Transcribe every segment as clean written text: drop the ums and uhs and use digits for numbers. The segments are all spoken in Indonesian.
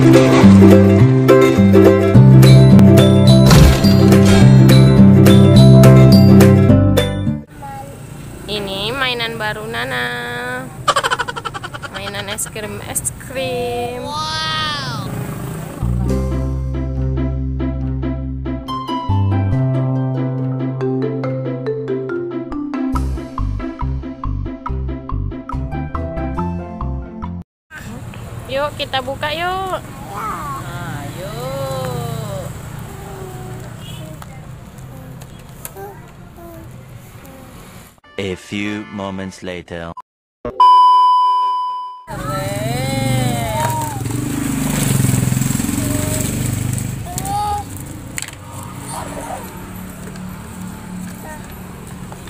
Ini mainan baru Nana. Mainan es krim. Wow. Yuk kita buka yuk. Ayo. A few moments later.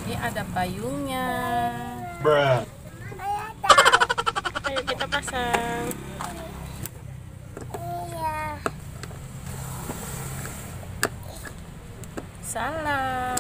Ini ada payungnya. Ayo kita pasang. Salah.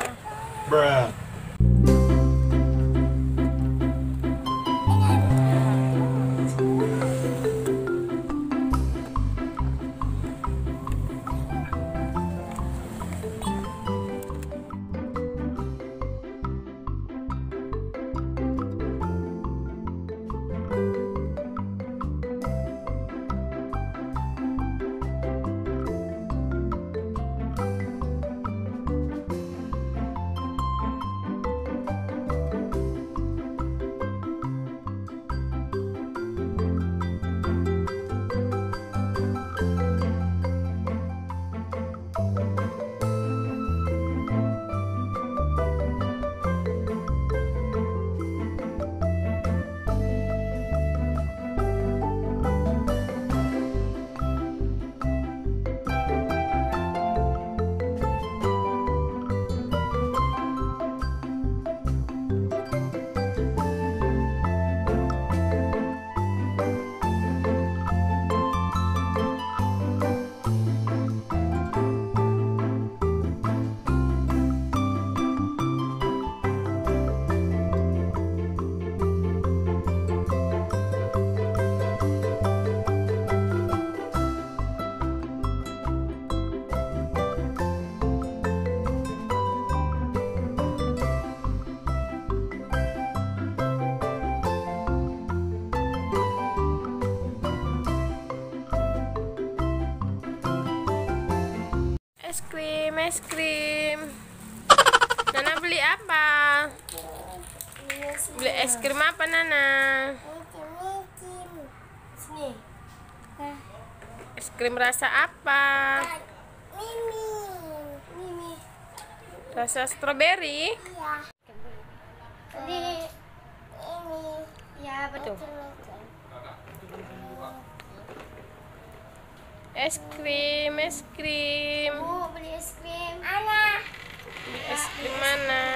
Es krim. Nana beli apa? Beli es krim apa Nana? Sini. Es krim rasa apa? Mimi. Rasa stroberi? Iya. Ini. Ya betul. Es krim. Beli es krim. Anak. Beli es krim mana?